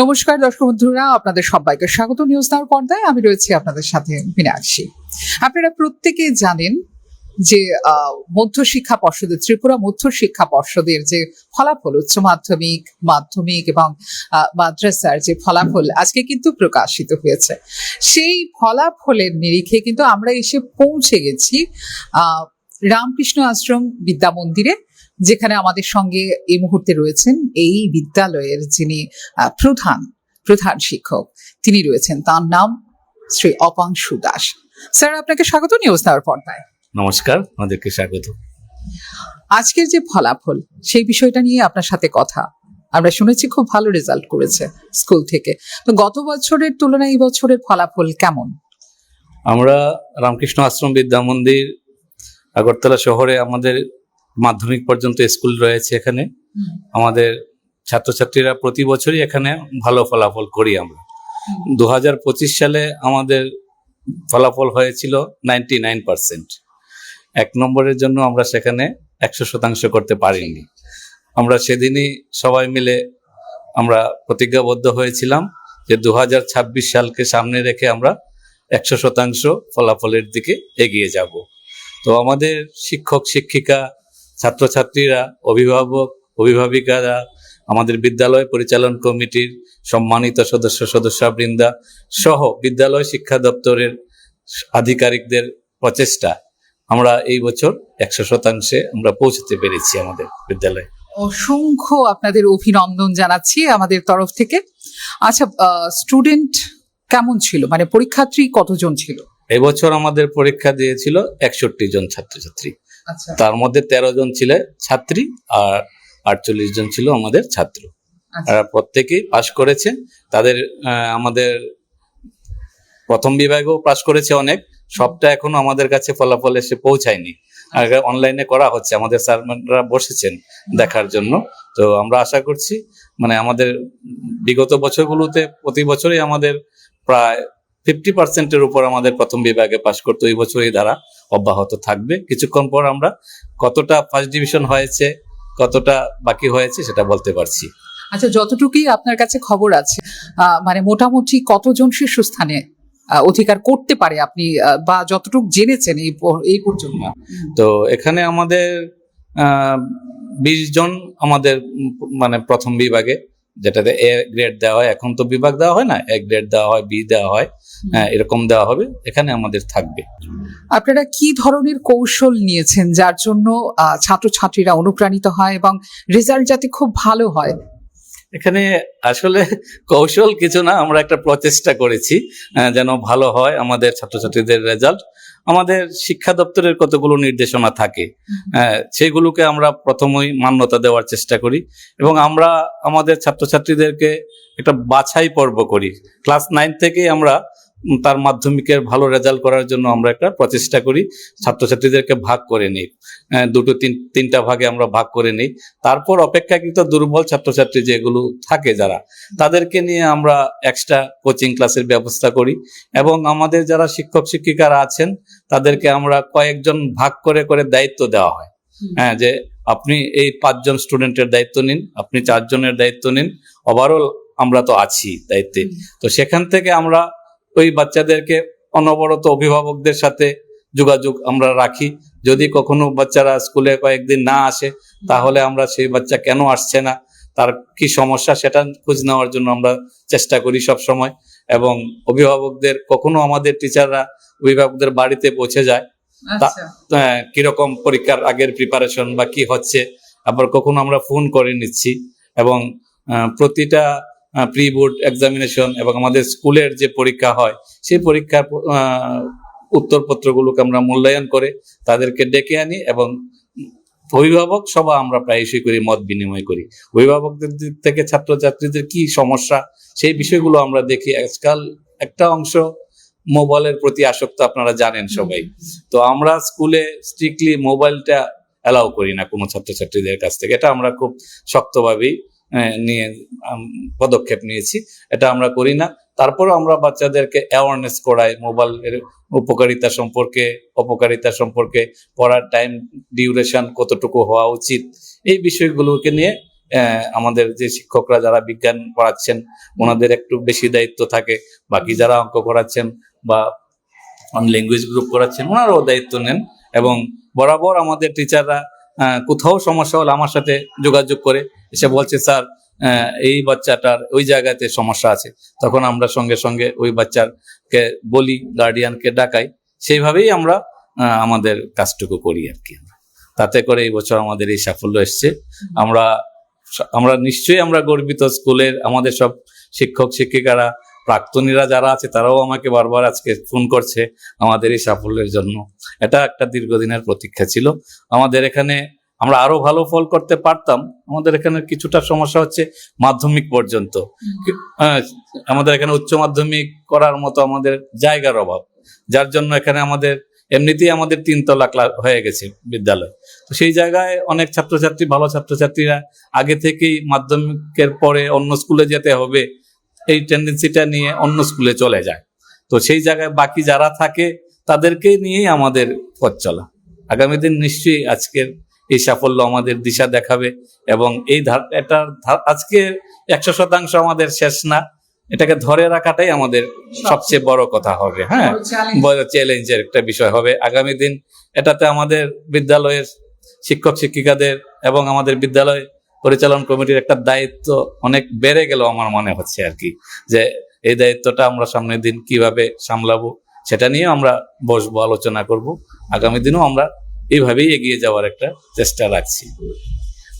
নমস্কার দর্শক বন্ধুরা, আপনাদের সবাইকে স্বাগত নিউজ নাওর পর্দায়। আমি রয়েছি আপনাদের সাথে মীনাক্ষী। আপনারা প্রত্যেকে জানেন যে মধ্যশিক্ষা পর্ষদের, ত্রিপুরা মধ্যশিক্ষা পর্ষদের যে ফলাফল, উচ্চ মাধ্যমিক, মাধ্যমিক এবং মাদ্রাসার যে ফলাফল আজকে কিন্তু প্রকাশিত হয়েছে। সেই ফলাফলের নিরিখে কিন্তু আমরা এসে পৌঁছে গেছি রামকৃষ্ণ আশ্রম বিদ্যা মন্দিরে, যেখানে আমাদের সঙ্গে এই মুহূর্তে রয়েছেন এই বিদ্যালয়ের যিনি প্রধান শিক্ষক, তিনি রয়েছেন। তার নাম শ্রী অপাংশু দাস। স্যার, আপনাকে স্বাগত নিউজ নাওর পর্দায়। নমস্কার, আমাদেরকে স্বাগত। আজকের যে ফলাফল, সেই বিষয়টা নিয়ে আপনার সাথে কথা। আমরা শুনেছি খুব ভালো রেজাল্ট করেছে স্কুল থেকে, তো গত বছরের তুলনায় এই বছরের ফলাফল কেমন? আমরা রামকৃষ্ণ আশ্রম বিদ্যা মন্দির আগরতলা শহরে আমাদের মাধ্যমিক পর্যন্ত স্কুল রয়েছে। এখানে আমাদের ছাত্রছাত্রীরা প্রতি বছরই এখানে ভালো ফলাফল করি আমরা। 2025 সালে আমাদের ফলাফল হয়েছিল 99%। 1 নম্বরের জন্য আমরা সেখানে 100% করতে পারিনি। আমরা সেদিনই সবাই মিলে আমরা প্রতিজ্ঞাবদ্ধ হয়েছিলাম যে 2026 সালকে সামনে রেখে আমরা 100% ফলাফলের দিকে এগিয়ে যাব। তো আমাদের শিক্ষক শিক্ষিকা, ছাত্রছাত্রীরা, অভিভাবিকারা, আমাদের বিদ্যালয় পরিচালন কমিটির সম্মানিত সদস্যবৃন্দা সহ বিদ্যালয় শিক্ষা দপ্তরের আধিকারিকদের প্রচেষ্টা আমরা এই বছর 100% আমরা পৌঁছতে পেরেছি আমাদের বিদ্যালয়ে। অসংখ্য আপনাদের অভিনন্দন জানাচ্ছি আমাদের তরফ থেকে। আচ্ছা, স্টুডেন্ট কেমন ছিল, মানে পরীক্ষার্থী কতজন ছিল? এবছর আমাদের পরীক্ষা দিয়েছিল 61 জন ছাত্রছাত্রী। আচ্ছা, তার মধ্যে 13 জন ছিল ছাত্রী আর 48 জন ছিল আমাদের ছাত্র। তারা প্রত্যেকেই পাশ করেছে। তাদের আমাদের প্রথম বিভাগেও পাশ করেছে অনেক, সবটা এখনো আমাদের কাছে ফলাফল এসে পৌঁছায়নি। আর অনলাইনে করা হচ্ছে, আমাদের স্যাররা বসেছেন দেখার জন্য। তো আমরা আশা করছি, মানে আমাদের বিগত বছরগুলোতে প্রতি বছরই আমাদের প্রায় 50%-এর উপর আমাদের প্রথম বিভাগে পাশ করতো। এই বছর এই ধারা অব্যাহত থাকবে। কিছুক্ষণ পর আমরা কতটা ফার্স্ট ডিভিশন হয়েছে, কতটা বাকি হয়েছে সেটা বলতে পারছি। আচ্ছা, যতটুকুই আপনার কাছে খবর আছে, মানে মোটামুটি কতজন শীর্ষস্থানে অধিকার করতে পারে আপনি, বা যতটুকু জেনেছেন এই পর্যন্ত? তো এখানে আমাদের 20 জন আমাদের মানে প্রথম বিভাগে, যেটাতে এ গ্রেড দেওয়া হয়। এখন তো বিভাগ দেওয়া হয় না, এ গ্রেড দেওয়া হয়, বি দেওয়া হয়, এরকম দেওয়া হবে। এখানে আমাদের থাকবে। আপনারা কি ধরনের কৌশল নিয়েছেন যার জন্য ছাত্রছাত্রীরা অনুপ্রাণিত হয় এবং রেজাল্ট যাতে খুব ভালো হয়? এখানে আসলে কৌশল কিছু না, আমরা একটা প্রচেষ্টা করেছি যেন ভালো হয় আমাদের ছাত্রছাত্রীদের রেজাল্ট। আমাদের শিক্ষা দপ্তরের কতগুলো নির্দেশনা থাকে, সেইগুলোকে আমরা প্রথমেই মান্যতা দেওয়ার চেষ্টা করি এবং আমরা আমাদের ছাত্রছাত্রীদেরকে একটা বাছাই পর্ব করি। ক্লাস 9 থেকেই আমরা তার মাধ্যমিকের ভালো রেজাল্ট করার জন্য আমরা একটা প্রচেষ্টা করি। ছাত্রছাত্রীদেরকে ভাগ করে নিই, 2-3টা ভাগে আমরা ভাগ করে নিই। তারপর অপেক্ষাকৃত দুর্বল ছাত্রছাত্রী যেগুলো থাকে যারা, তাদেরকে নিয়ে আমরা এক্সট্রা কোচিং ক্লাসের ব্যবস্থা করি এবং আমাদের যারা শিক্ষক শিক্ষিকারা আছেন তাদেরকে আমরা কয়েকজন ভাগ করে করে দায়িত্ব দেওয়া হয়। যে আপনি এই 5 জন স্টুডেন্টের দায়িত্ব নিন, আপনি 4 জনের দায়িত্ব নিন, ওভারঅল আমরা তো আছি দায়িত্বে। তো সেখান থেকে আমরা ওই বাচ্চাদেরকে অনবরত অভিভাবকদের সাথে যোগাযোগ আমরা রাখি। যদি কখনো বাচ্চারা স্কুলে কয়েকদিন না আসে, তাহলে আমরা সেই বাচ্চা কেন আসছে না, তার কি সমস্যা, সেটা খোঁজ নেওয়ার জন্য আমরা চেষ্টা করি সব সময়। এবং অভিভাবকদের, কখনো আমাদের টিচাররা অভিভাবকদের বাড়িতে পৌঁছে যায়, কিরকম পরীক্ষার আগের প্রিপারেশন বা কি হচ্ছে, আবার কখনো আমরা ফোন করে নিচ্ছি। এবং প্রতিটা প্রি বোর্ড এক্সামিনেশন এবং আমাদের স্কুলের যে পরীক্ষা হয়, সেই পরীক্ষার উত্তরপত্রগুলোকে আমরা মূল্যায়ন করে তাদেরকে ডেকে আনি এবং অভিভাবক সভা আমরা প্রায়শই করি, মত বিনিময় করি। অভিভাবকদের দিক থেকে ছাত্রছাত্রীদের কি সমস্যা, সেই বিষয়গুলো আমরা দেখি। আজকাল একটা অংশ মোবাইলের প্রতি আসক্ত, আপনারা জানেন সবাই। তো আমরা স্কুলে স্ট্রিক্টলি মোবাইলটা অ্যালাউ করি না কোনো ছাত্রছাত্রীদের কাছ থেকে। এটা আমরা খুব শক্তভাবেই নিয়ে পদক্ষেপ নিয়েছি, এটা আমরা করি না। তারপরও আমরা বাচ্চাদেরকে অ্যাওয়ারনেস করাই মোবাইলের উপকারিতা সম্পর্কে, অপকারিতা সম্পর্কে, পড়ার টাইম ডিউরেশন কতটুকু হওয়া উচিত, এই বিষয়গুলোকে নিয়ে আমাদের যে শিক্ষকরা যারা বিজ্ঞান পড়াচ্ছেন ওনাদের একটু বেশি দায়িত্ব থাকে, বাকি যারা অঙ্ক পড়াচ্ছেন বা ল্যাঙ্গুয়েজ গ্রুপ করাচ্ছেন ওনারাও দায়িত্ব নেন। এবং বরাবর আমাদের টিচাররা কোথাও সমস্যা হলে আমার সাথে যোগাযোগ করে এসে বলছে, স্যার এই বাচ্চাটার ওই জায়গাতে সমস্যা আছে, তখন আমরা সঙ্গে সঙ্গে ওই বাচ্চাকে বলি, গার্ডিয়ানকে ডাকাই, সেইভাবেই আমরা আমাদের কাজটুকু করি আর কি। তাতে করে এই বছর আমাদের এই সাফল্য এসছে। আমরা নিশ্চয়ই আমরা গর্বিত, স্কুলের আমাদের সব শিক্ষক শিক্ষিকারা, প্রাক্তনীরা যারা আছে তারাও আমাকে বারবার আজকে ফোন করছে আমাদের এই সাফল্যের জন্য। এটা একটা দীর্ঘদিনের প্রতীক্ষা ছিল। আমাদের এখানে আমরা আরো ভালো ফল করতে পারতাম। আমাদের এখানে কিছুটা সমস্যা হচ্ছে মাধ্যমিক পর্যন্ত, আমাদের এখানে উচ্চ মাধ্যমিক করার মতো আমাদের জায়গার অভাব, যার জন্য এখানে আমাদের এমনিতেই আমাদের 3 তলা হয়ে গেছে বিদ্যালয়। তো সেই জায়গায় অনেক ছাত্রছাত্রী, ভালো ছাত্রছাত্রীরা আগে থেকেই মাধ্যমিকের পরে অন্য স্কুলে যেতে হবে এই টেন্ডেন্সিটা নিয়ে অন্য স্কুলে চলে যায়। তো সেই জায়গায় বাকি যারা থাকে তাদেরকে নিয়েই আমাদের পথ চলা। আগামী দিন নিশ্চয়ই আজকের এই সাফল্য আমাদের দিশা দেখাবে, এবং এই আজকে 100% আমাদের শেষ না, এটাকে ধরে রাখাটাই আমাদের সবচেয়ে বড় কথা হবে। হ্যাঁ, বড় চ্যালেঞ্জের একটা বিষয় হবে আগামী দিন। এটাতে আমাদের বিদ্যালয়ের শিক্ষক শিক্ষিকাদের এবং আমাদের বিদ্যালয় পরিচালন কমিটির একটা দায়িত্ব অনেক বেড়ে গেল আমার মনে হচ্ছে আর কি, যে এই দায়িত্বটা আমরা সামনের দিন কিভাবে সামলাবো সেটা নিয়ে আমরা বসবো, আলোচনা করব। আগামী দিনও আমরা এইভাবেই এগিয়ে যাওয়ার একটা চেষ্টা রাখছি।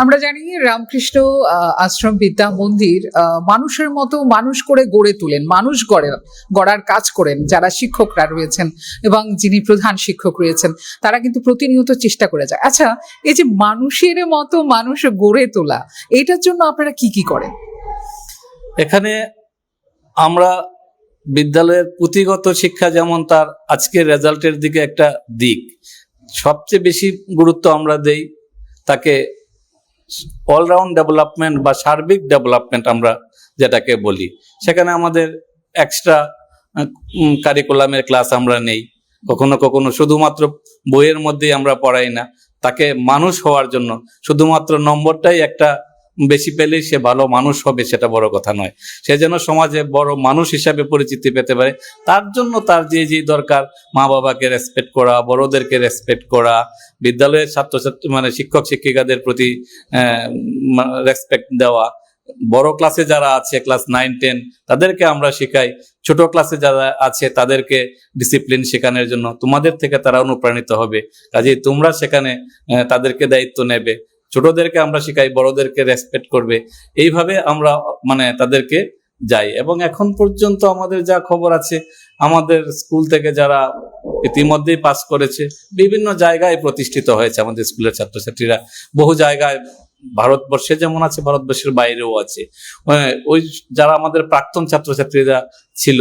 আমরা জানি রামকৃষ্ণ আশ্রম বিদ্যা মন্দির মানুষের মতো মানুষ করে গড়ে তোলেন, মানুষ গড়ার কাজ করেন যারা শিক্ষকরা রয়েছেন এবং যিনি প্রধান শিক্ষক রয়েছেন, তারা কিন্তু প্রতিনিয়ত চেষ্টা করে যায়। আচ্ছা, এই যে মানুষের মতো মানুষ গড়ে তোলা, এটার জন্য আপনারা কি কি করেন? এখানে আমরা বিদ্যালয়ের পুঁথিগত শিক্ষা যেমন তার আজকের রেজাল্টের দিকে একটা দিক, সবচেয়ে বেশি গুরুত্ব আমরা দেই তাকে অলরাউন্ড ডেভেলপমেন্ট বা সার্বিক ডেভেলপমেন্ট আমরা যেটাকে বলি। সেখানে আমাদের এক্সট্রা কারিকুলামের ক্লাস আমরা নেই, কখনো কখনো শুধুমাত্র বইয়ের মধ্যেই আমরা পড়াই না, তাকে মানুষ হওয়ার জন্য শুধুমাত্র নম্বরটাই একটা বেশি পেলেই সে ভালো মানুষ হবে সেটা বড় কথা নয়, সে যেন সমাজে বড় মানুষ হিসাবে পরিচিতি পেতে পারে। তার জন্য তার যে যে দরকার, মা বাবাকে রেসপেক্ট করা, বড়দেরকে রেসপেক্ট করা, বিদ্যালয়ের ছাত্রছাত্রী মানে শিক্ষক শিক্ষিকাদের প্রতি রেসপেক্ট দেওয়া, বড় ক্লাসে যারা আছে ক্লাস 9, 10 তাদেরকে আমরা শেখাই, ছোট ক্লাসে যারা আছে তাদেরকে ডিসিপ্লিন শেখানোর জন্য তোমাদের থেকে তারা অনুপ্রাণিত হবে, কাজেই তোমরা সেখানে তাদেরকে দায়িত্ব নেবে। ছোটদেরকে আমরা শিখাই, বড়দেরকে রেসপেক্ট করবে, এইভাবে আমরা তাদেরকে যাই। এবং এখন পর্যন্ত আমাদের যা খবর আছে, আমাদের স্কুল থেকে যারা ইতিমধ্যেই পাস করেছে বিভিন্ন জায়গায় প্রতিষ্ঠিত হয়েছে আমাদের স্কুলের ছাত্রছাত্রীরা, বহু জায়গায় ভারতবর্ষে যেমন আছে ভারতবর্ষের বাইরেও আছে। ওই যারা আমাদের প্রাক্তন ছাত্রছাত্রীরা ছিল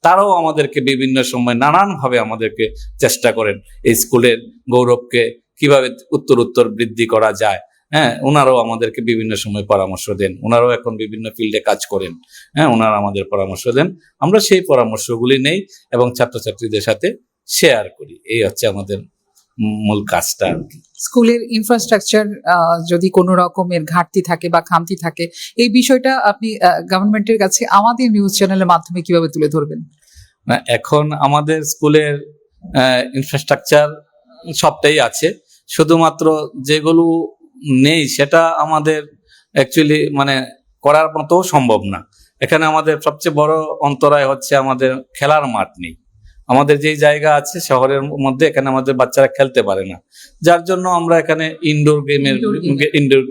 তারাও আমাদেরকে বিভিন্ন সময় নানানভাবে আমাদেরকে চেষ্টা করেন এই স্কুলের গৌরবকে কিভাবে উত্তর বৃদ্ধি করা যায়। হ্যাঁ, ওনারাও আমাদেরকে বিভিন্ন সময় পরামর্শ দেন, ওনারাও এখন বিভিন্ন ফিল্ডে কাজ করেন। হ্যাঁ, ওনারা আমাদের পরামর্শ দেন, আমরা সেই পরামর্শগুলি নেই এবং ছাত্রছাত্রীদের সাথে শেয়ার করি। এই হচ্ছে আমাদের মূল কাজটা। স্কুলের ইনফ্রাস্ট্রাকচার যদি কোনো রকমের ঘাটতি থাকে বা খামতি থাকে, এই বিষয়টা আপনি গভর্নমেন্টের কাছে আমাদের নিউজ চ্যানেলের মাধ্যমে কিভাবে তুলে ধরবেন? না, এখন আমাদের স্কুলের ইনফ্রাস্ট্রাকচার সবটাই আছে, শুধুমাত্র যেগুলো নেই সেটা আমাদের অ্যাকচুয়ালি করার মতো সম্ভব না। এখানে আমাদের সবচেয়ে বড় অন্তরায় হচ্ছে আমাদের খেলার মাঠ নেই। আমাদের যেই জায়গা আছে শহরের মধ্যে, এখানে আমাদের বাচ্চারা খেলতে পারে না, যার জন্য আমরা এখানে ইনডোর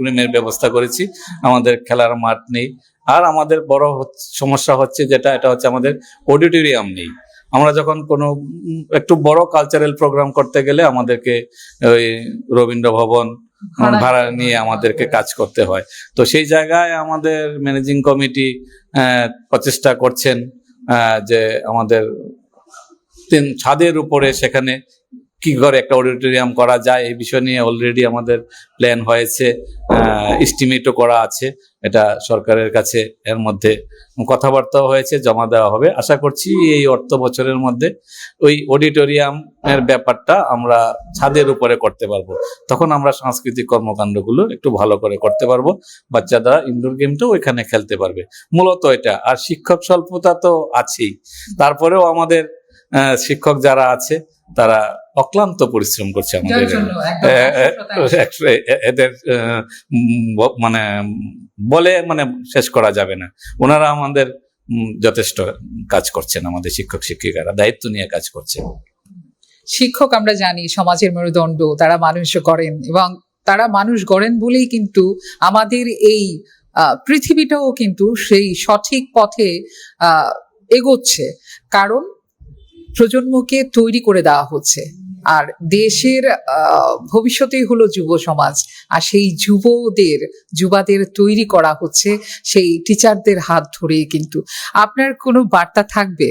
গেমের ব্যবস্থা করেছি। আমাদের খেলার মাঠ নেই। আর আমাদের বড় সমস্যা হচ্ছে এটা হচ্ছে আমাদের অডিটোরিয়াম নেই। আমরা যখন কোনো একটু বড় কালচারাল প্রোগ্রাম করতে গেলে আমাদেরকে ওই রবীন্দ্র ভবন ভাড়া নিয়ে আমাদেরকে কাজ করতে হয়। তো সেই জায়গায় আমাদের ম্যানেজিং কমিটি প্রচেষ্টা করছেন যে আমাদের ছাদের উপরে সেখানে কি করে একটা অডিটোরিয়াম করা যায় এই বিষয় নিয়ে অলরেডি আমাদের প্ল্যান হয়েছে, এস্টিমেটও করা আছে। এটা সরকারের কাছে এর মধ্যে কথাবার্তাও হয়েছে, জমা দেওয়া হবে। আশা করছি এই অর্থ বছরের মধ্যে ওই অডিটোরিয়ামের ব্যাপারটা আমরা ছাদের উপরে করতে পারবো। তখন আমরা সাংস্কৃতিক কর্মকাণ্ডগুলো একটু ভালো করে করতে পারবো, বাচ্চারা ইনডোর গেমটাও ওইখানে খেলতে পারবে। মূলত এটা। আর শিক্ষক স্বল্পতা তো আছেই, তারপরেও আমাদের শিক্ষক যারা আছে তারা অক্লান্ত পরিশ্রম করছে আমাদের, এদের মানে বলে মানে শেষ করা যাবে না। ওনারা আমাদের যথেষ্ট কাজ করছেন, আমাদের শিক্ষক শিক্ষিকারা দায়িত্ব নিয়ে কাজ করছেন। শিক্ষক আমরা জানি সমাজের মেরুদণ্ড, তারা মানুষ গড়েন, এবং তারা মানুষ গড়েন বলেই কিন্তু আমাদের এই পৃথিবীটাও কিন্তু সেই সঠিক পথে এগোচ্ছে। কারণ প্রজন্মকে তৈরি করে দেওয়া হচ্ছে, আর দেশের ভবিষ্যতেই হলো যুব সমাজ, আর সেই যুবাদের তৈরি করা হচ্ছে সেই টিচারদের হাত ধরেই। কিন্তু আপনার কোনো বার্তা থাকবে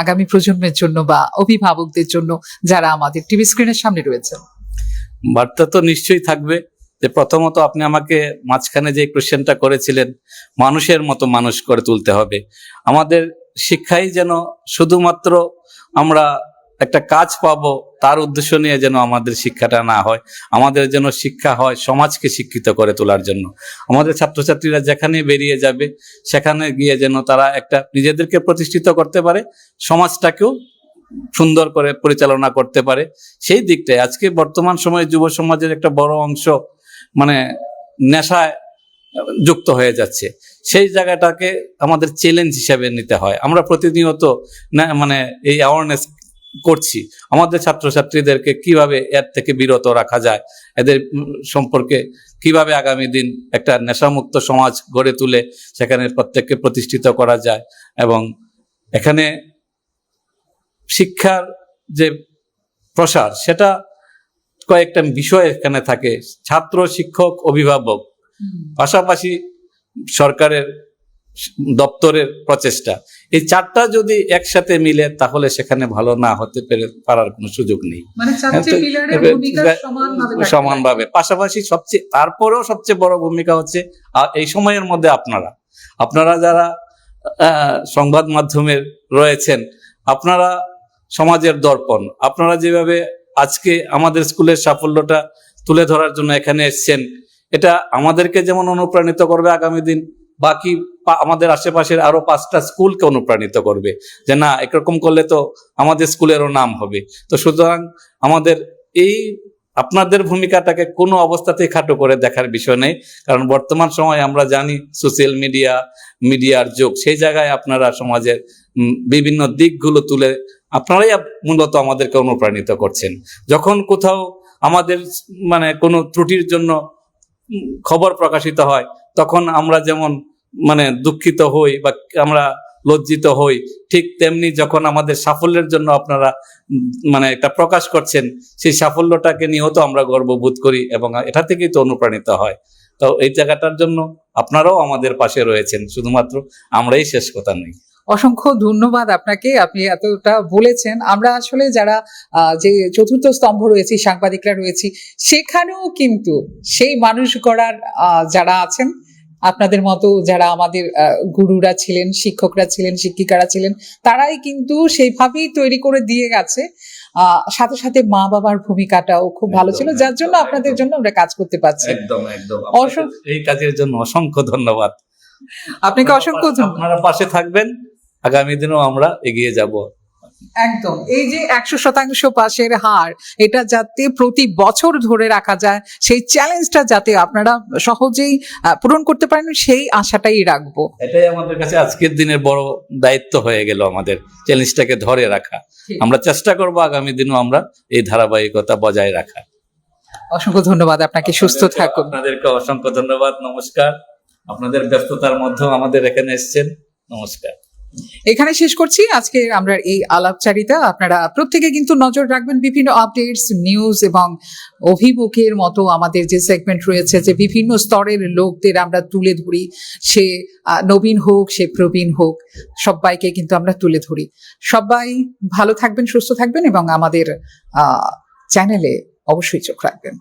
আগামী প্রজন্মের জন্য বা অভিভাবকদের জন্য যারা আমাদের টিভি স্ক্রিনের সামনে রয়েছে? বার্তা তো নিশ্চয়ই থাকবে। যে প্রথমত আপনি আমাকে মাঝখানে যে কোশ্চেনটা করেছিলেন, মানুষের মতো মানুষ করে তুলতে হবে। আমাদের শিক্ষাই যেন শুধুমাত্র আমরা একটা কাজ পাবো তার উদ্দেশ্য নিয়ে যেন আমাদের শিক্ষাটা না হয়। আমাদের যেন শিক্ষা হয় সমাজকে শিক্ষিত করে তোলার জন্য। আমাদের ছাত্রছাত্রীরা যেখানে বেরিয়ে যাবে সেখানে গিয়ে যেন তারা একটা নিজেদেরকে প্রতিষ্ঠিত করতে পারে, সমাজটাকেও সুন্দর করে পরিচালনা করতে পারে। সেই দিকটাই আজকে বর্তমান সময়ে যুব সমাজের একটা বড় অংশ মানে নেশায় যুক্ত হয়ে যাচ্ছে। সেই জায়গাটাকে আমাদের চ্যালেঞ্জ হিসেবে নিতে হয়। আমরা প্রতিনিয়ত মানে এই অ্যাওয়ারনেস করছি আমাদের ছাত্রছাত্রীদেরকে কিভাবে এর থেকে বিরত রাখা যায়, এদের সম্পর্কে কিভাবে আগামী দিন একটা নেশামুক্ত সমাজ গড়ে তুলে সেখানে প্রত্যেককে প্রতিষ্ঠিত করা যায়। এবং এখানে শিক্ষার যে প্রসার সেটা কয়েকটা বিষয় এখানে থাকে, ছাত্র, শিক্ষক, অভিভাবক, পাশাপাশি সরকারের দপ্তরের প্রচেষ্টা। এই চারটা যদি একসাথে মিলে তাহলে সেখানে ভালো না হতে পারার কোনো সুযোগ নেই। সমানভাবে পাশাপাশি তারপরেও সবচেয়ে বড় ভূমিকা হচ্ছে এই সময়ের মধ্যে আপনারা যারা সংবাদ মাধ্যমের রয়েছেন, আপনারা সমাজের দর্পণ। আপনারা যেভাবে আজকে আমাদের স্কুলের সাফল্যটা তুলে ধরার জন্য এখানে এসছেন, এটা আমাদেরকে যেমন অনুপ্রাণিত করবে, আগামী দিন বাকি আমাদের আশেপাশের আরো 5টা স্কুলকে অনুপ্রাণিত করবে যে না, একরকম করলে তো আমাদের স্কুলেরও নাম হবে। তো সুতরাং আমাদের এই আপনাদের ভূমিকাটাকে কোনো অবস্থাতেই খাটো করে দেখার বিষয় নেই। কারণ বর্তমান সময় আমরা জানি সোশ্যাল মিডিয়ার যুগ। সেই জায়গায় আপনারা সমাজের বিভিন্ন দিকগুলো তুলে আপনারাই মূলত আমাদেরকে অনুপ্রাণিত করছেন। যখন কোথাও আমাদের মানে কোনো ত্রুটির জন্য খবর প্রকাশিত হয় তখন আমরা যেমন মানে দুঃখিত হই বা আমরা লজ্জিত হই, ঠিক তেমনি যখন আমাদের সাফল্যের জন্য আপনারা মানে এটা প্রকাশ করছেন, সেই সাফল্যটাকে নিয়েও তো আমরা গর্ববোধ করি এবং এটা থেকেই তো অনুপ্রাণিত হয়। তো এই জায়গাটার জন্য আপনারাও আমাদের পাশে রয়েছেন, শুধুমাত্র আমরাই শেষ কথা নই। অসংখ্য ধন্যবাদ আপনাকে, আপনি এতটা বলেছেন। আমরা আসলে যারা যে চতুর্থ স্তম্ভ রয়েছি, সাংবাদিকরা রয়েছি, সেখানেও কিন্তু সেই মানুষ গড়ার যারা আছেন, আপনাদের মতো যারা আমাদের গুরুরা ছিলেন, শিক্ষকরা ছিলেন, শিক্ষিকারা ছিলেন, তারাই কিন্তু সেইভাবেই তৈরি করে দিয়ে গেছে। সাথে সাথে মা বাবার ভূমিকাটাও খুব ভালো ছিল, যার জন্য আপনাদের জন্য আমরা কাজ করতে পারছি। একদম এই কাজের জন্য অসংখ্য ধন্যবাদ আপনাকে। অসংখ্য ধন্যবাদ। আপনারা পাশে থাকবেন, আগামী দিনেও আমরা এগিয়ে যাব। একদম। এই যে 100% পাশের হার, এটা যাতে প্রতি বছর ধরে রাখা যায়, সেই চ্যালেঞ্জটা যাতে আপনারা সহজেই পূরণ করতে পারেন, সেই আশাটাই রাখবো। এটাই আমাদের কাছে আজকের দিনের বড় দায়িত্ব হয়ে গেল, আমাদের চ্যালেঞ্জটাকে ধরে রাখা। আমরা চেষ্টা করব আগামী দিনও আমরা এই ধারাবাহিকতা বজায় রাখা। অসংখ্য ধন্যবাদ আপনাকে, সুস্থ থাকুন। আপনাদেরকে অসংখ্য ধন্যবাদ, নমস্কার। আপনাদের ব্যস্ততার মধ্যেও আমাদের এখানে এসেছেন, নমস্কার। এখানে শেষ করছি আজকে আমরা এই আলাপচারিতা। আপনারা প্রত্যেকে কিন্তু নজর রাখবেন বিভিন্ন আপডেটস, নিউজ এবং অভিমুখের মতো আমাদের যে সেগমেন্ট রয়েছে, যে বিভিন্ন স্তরের লোকদের আমরা তুলে ধরি, সে নবীন হোক, সে প্রবীণ হোক, সবাইকে কিন্তু আমরা তুলে ধরি। সবাই ভালো থাকবেন, সুস্থ থাকবেন এবং আমাদের চ্যানেলে অবশ্যই চোখ রাখবেন।